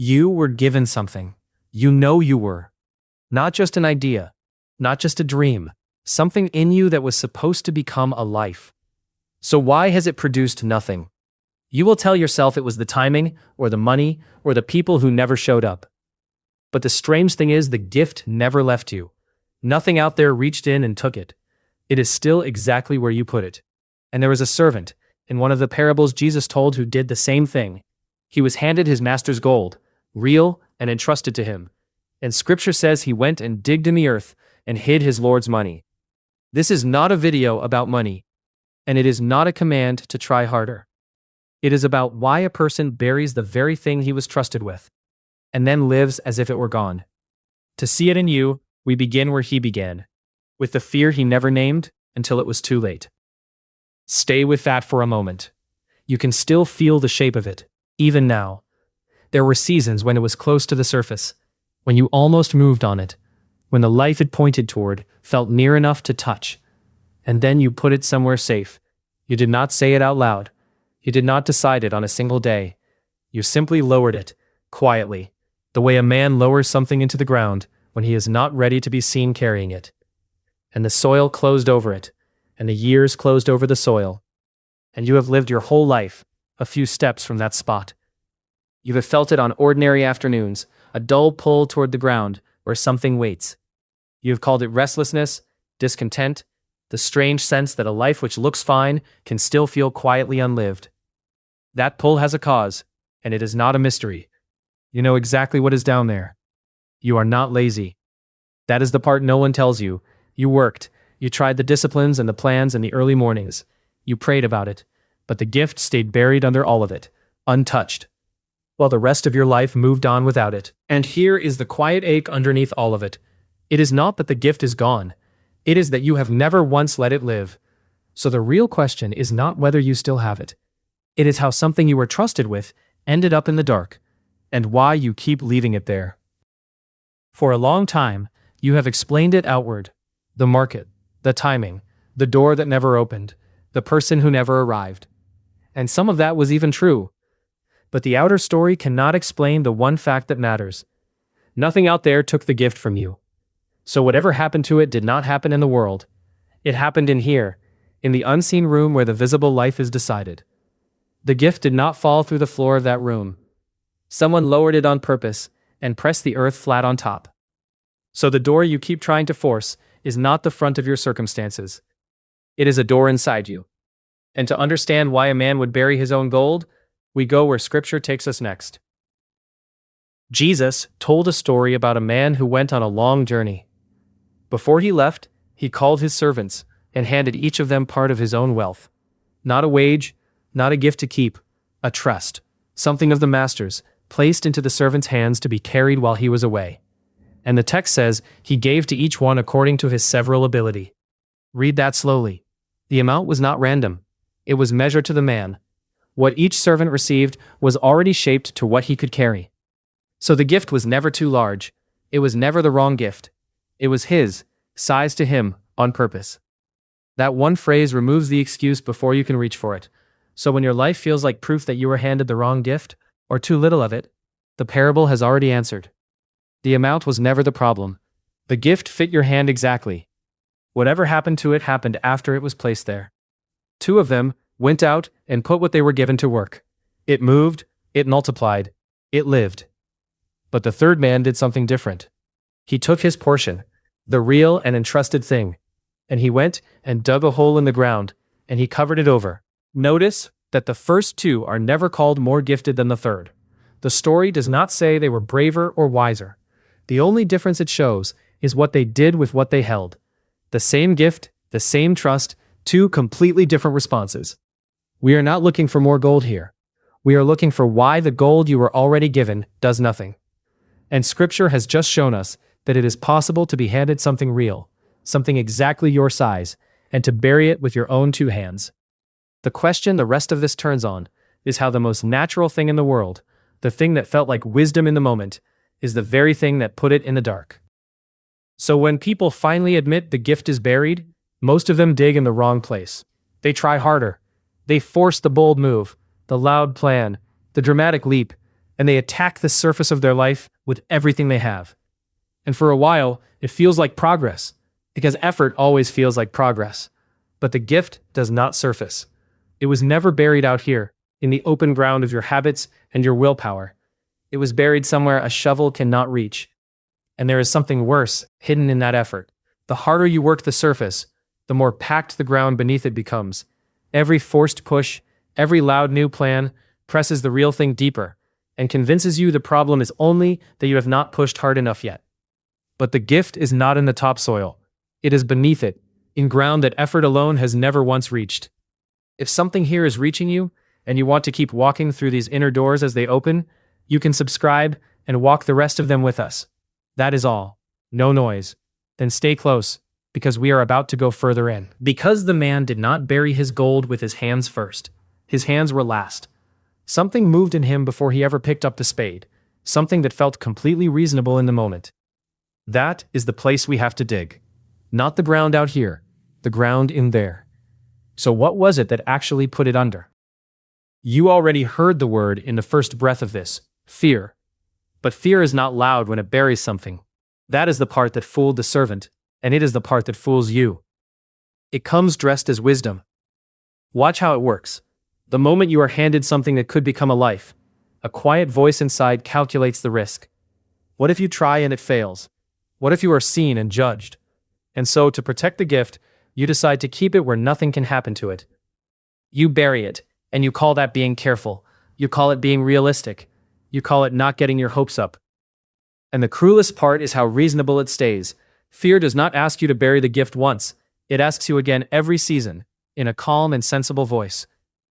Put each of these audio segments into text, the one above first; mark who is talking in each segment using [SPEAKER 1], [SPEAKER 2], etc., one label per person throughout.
[SPEAKER 1] You were given something. You know you were. Not just an idea, not just a dream, something in you that was supposed to become a life. So why has it produced nothing? You will tell yourself it was the timing, or the money, or the people who never showed up. But the strange thing is, the gift never left you. Nothing out there reached in and took it. It is still exactly where you put it. And there was a servant, in one of the parables Jesus told, who did the same thing. He was handed his master's gold, real and entrusted to him. And scripture says he went and digged in the earth and hid his Lord's money. This is not a video about money, and it is not a command to try harder. It is about why a person buries the very thing he was trusted with, and then lives as if it were gone. To see it in you, we begin where he began, with the fear he never named until it was too late. Stay with that for a moment. You can still feel the shape of it, even now. There were seasons when it was close to the surface, when you almost moved on it, when the life it pointed toward felt near enough to touch. And then you put it somewhere safe. You did not say it out loud. You did not decide it on a single day. You simply lowered it, quietly, the way a man lowers something into the ground when he is not ready to be seen carrying it. And the soil closed over it, and the years closed over the soil. And you have lived your whole life a few steps from that spot. You have felt it on ordinary afternoons, a dull pull toward the ground where something waits. You have called it restlessness, discontent, the strange sense that a life which looks fine can still feel quietly unlived. That pull has a cause, and it is not a mystery. You know exactly what is down there. You are not lazy. That is the part no one tells you. You worked. You tried the disciplines and the plans in the early mornings. You prayed about it, but the gift stayed buried under all of it, untouched, while the rest of your life moved on without it. And here is the quiet ache underneath all of it. It is not that the gift is gone. It is that you have never once let it live. So the real question is not whether you still have it. It is how something you were trusted with ended up in the dark, and why you keep leaving it there. For a long time, you have explained it outward. The market, the timing, the door that never opened, the person who never arrived. And some of that was even true. But the outer story cannot explain the one fact that matters. Nothing out there took the gift from you. So whatever happened to it did not happen in the world. It happened in here, in the unseen room where the visible life is decided. The gift did not fall through the floor of that room. Someone lowered it on purpose and pressed the earth flat on top. So the door you keep trying to force is not the front of your circumstances. It is a door inside you. And to understand why a man would bury his own gold, we go where scripture takes us next. Jesus told a story about a man who went on a long journey. Before he left, he called his servants and handed each of them part of his own wealth. Not a wage, not a gift to keep, a trust, something of the master's, placed into the servant's hands to be carried while he was away. And the text says he gave to each one according to his several ability. Read that slowly. The amount was not random. It was measured to the man. What each servant received was already shaped to what he could carry. So the gift was never too large. It was never the wrong gift. It was his, sized to him, on purpose. That one phrase removes the excuse before you can reach for it. So when your life feels like proof that you were handed the wrong gift, or too little of it, the parable has already answered. The amount was never the problem. The gift fit your hand exactly. Whatever happened to it happened after it was placed there. Two of them went out and put what they were given to work. It moved, it multiplied, it lived. But the third man did something different. He took his portion, the real and entrusted thing, and he went and dug a hole in the ground, and he covered it over. Notice that the first two are never called more gifted than the third. The story does not say they were braver or wiser. The only difference it shows is what they did with what they held. The same gift, the same trust, two completely different responses. We are not looking for more gold here. We are looking for why the gold you were already given does nothing. And Scripture has just shown us that it is possible to be handed something real, something exactly your size, and to bury it with your own two hands. The question the rest of this turns on is how the most natural thing in the world, the thing that felt like wisdom in the moment, is the very thing that put it in the dark. So when people finally admit the gift is buried, most of them dig in the wrong place. They try harder. They force the bold move, the loud plan, the dramatic leap, and they attack the surface of their life with everything they have. And for a while, it feels like progress, because effort always feels like progress. But the gift does not surface. It was never buried out here, in the open ground of your habits and your willpower. It was buried somewhere a shovel cannot reach. And there is something worse hidden in that effort. The harder you work the surface, the more packed the ground beneath it becomes. Every forced push, every loud new plan, presses the real thing deeper, and convinces you the problem is only that you have not pushed hard enough yet. But the gift is not in the topsoil. It is beneath it, in ground that effort alone has never once reached. If something here is reaching you, and you want to keep walking through these inner doors as they open, you can subscribe and walk the rest of them with us. That is all. No noise. Then stay close, because we are about to go further in. Because the man did not bury his gold with his hands first. His hands were last. Something moved in him before he ever picked up the spade, something that felt completely reasonable in the moment. That is the place we have to dig. Not the ground out here, the ground in there. So what was it that actually put it under? You already heard the word in the first breath of this, fear. But fear is not loud when it buries something. That is the part that fooled the servant, and it is the part that fools you. It comes dressed as wisdom. Watch how it works. The moment you are handed something that could become a life, a quiet voice inside calculates the risk. What if you try and it fails? What if you are seen and judged? And so, to protect the gift, you decide to keep it where nothing can happen to it. You bury it, and you call that being careful. You call it being realistic. You call it not getting your hopes up. And the cruelest part is how reasonable it stays. Fear does not ask you to bury the gift once. It asks you again every season, in a calm and sensible voice.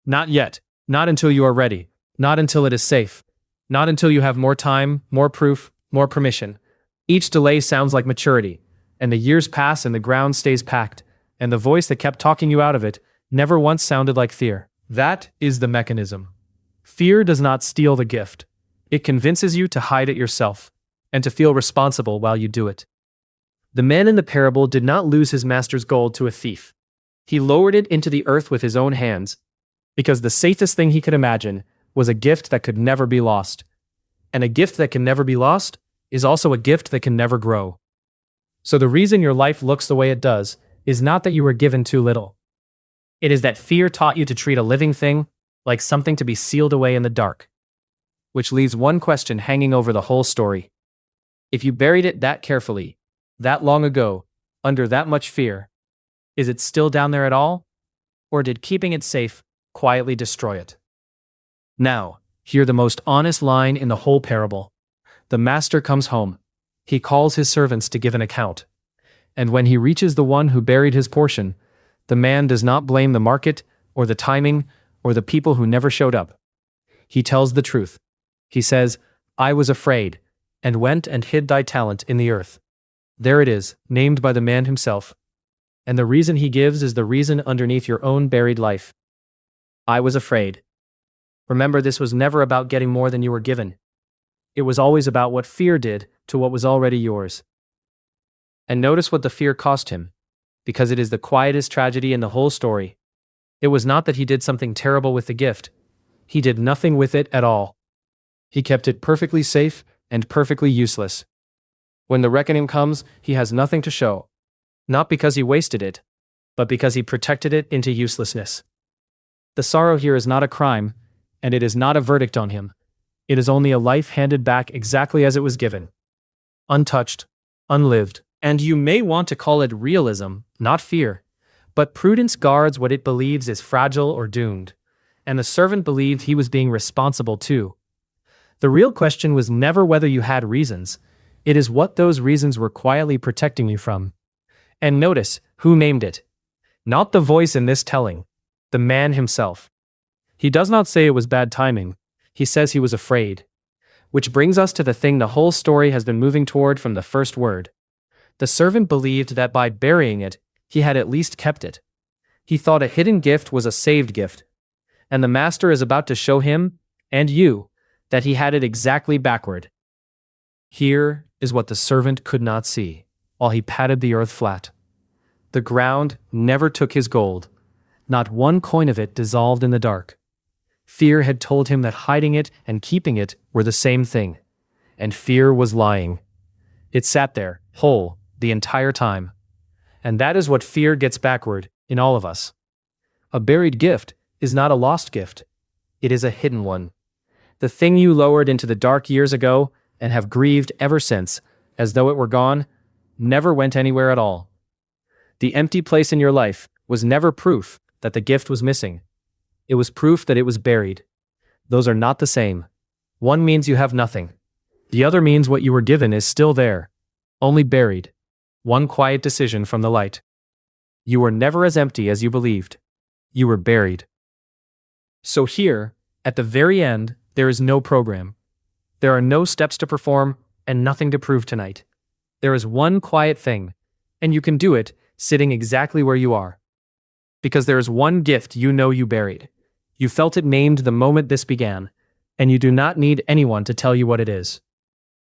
[SPEAKER 1] Not yet. Not until you are ready. Not until it is safe. Not until you have more time, more proof, more permission. Each delay sounds like maturity, and the years pass and the ground stays packed, and the voice that kept talking you out of it never once sounded like fear. That is the mechanism. Fear does not steal the gift. It convinces you to hide it yourself, and to feel responsible while you do it. The man in the parable did not lose his master's gold to a thief. He lowered it into the earth with his own hands, because the safest thing he could imagine was a gift that could never be lost. And a gift that can never be lost is also a gift that can never grow. So the reason your life looks the way it does is not that you were given too little. It is that fear taught you to treat a living thing like something to be sealed away in the dark. Which leaves one question hanging over the whole story. If you buried it that carefully, that long ago, under that much fear, is it still down there at all? Or did keeping it safe quietly destroy it? Now, hear the most honest line in the whole parable. The master comes home. He calls his servants to give an account. And when he reaches the one who buried his portion, the man does not blame the market, or the timing, or the people who never showed up. He tells the truth. He says, "I was afraid, and went and hid thy talent in the earth." There it is, named by the man himself. And the reason he gives is the reason underneath your own buried life. I was afraid. Remember, this was never about getting more than you were given. It was always about what fear did to what was already yours. And notice what the fear cost him, because it is the quietest tragedy in the whole story. It was not that he did something terrible with the gift. He did nothing with it at all. He kept it perfectly safe and perfectly useless. When the reckoning comes, he has nothing to show. Not because he wasted it, but because he protected it into uselessness. The sorrow here is not a crime, and it is not a verdict on him. It is only a life handed back exactly as it was given. Untouched, unlived. And you may want to call it realism, not fear. But prudence guards what it believes is fragile or doomed. And the servant believed he was being responsible too. The real question was never whether you had reasons. It is what those reasons were quietly protecting you from. And notice who named it. Not the voice in this telling. The man himself. He does not say it was bad timing. He says he was afraid. Which brings us to the thing the whole story has been moving toward from the first word. The servant believed that by burying it, he had at least kept it. He thought a hidden gift was a saved gift. And the master is about to show him, and you, that he had it exactly backward. Here is what the servant could not see, while he patted the earth flat. The ground never took his gold. Not one coin of it dissolved in the dark. Fear had told him that hiding it and keeping it were the same thing. And fear was lying. It sat there, whole, the entire time. And that is what fear gets backward in all of us. A buried gift is not a lost gift. It is a hidden one. The thing you lowered into the dark years ago and have grieved ever since, as though it were gone, never went anywhere at all. The empty place in your life was never proof that the gift was missing. It was proof that it was buried. Those are not the same. One means you have nothing. The other means what you were given is still there, only buried. One quiet decision from the light. You were never as empty as you believed. You were buried. So here, at the very end, there is no program. There are no steps to perform and nothing to prove tonight. There is one quiet thing, and you can do it sitting exactly where you are. Because there is one gift you know you buried. You felt it named the moment this began, and you do not need anyone to tell you what it is.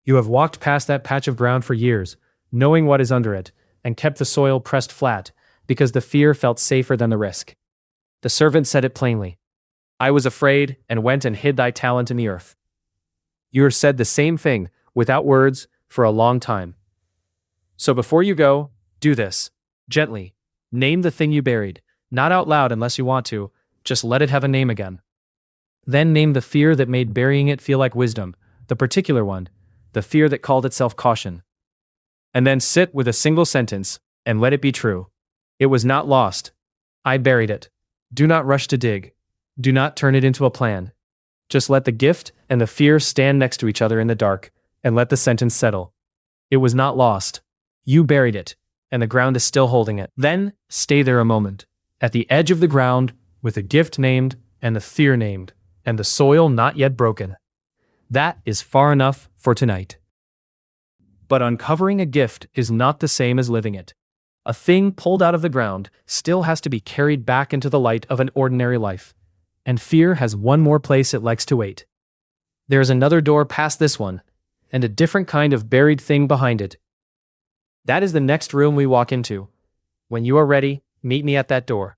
[SPEAKER 1] You have walked past that patch of ground for years, knowing what is under it, and kept the soil pressed flat, because the fear felt safer than the risk. The servant said it plainly. I was afraid, and went and hid thy talent in the earth. You have said the same thing, without words, for a long time. So before you go, do this. Gently. Name the thing you buried, not out loud unless you want to, just let it have a name again. Then name the fear that made burying it feel like wisdom, the particular one, the fear that called itself caution. And then sit with a single sentence, and let it be true. It was not lost. I buried it. Do not rush to dig. Do not turn it into a plan. Just let the gift and the fear stand next to each other in the dark, and let the sentence settle. It was not lost. You buried it, and the ground is still holding it. Then, stay there a moment, at the edge of the ground, with the gift named, and the fear named, and the soil not yet broken. That is far enough for tonight. But uncovering a gift is not the same as living it. A thing pulled out of the ground still has to be carried back into the light of an ordinary life. And fear has one more place it likes to wait. There is another door past this one, and a different kind of buried thing behind it. That is the next room we walk into. When you are ready, meet me at that door.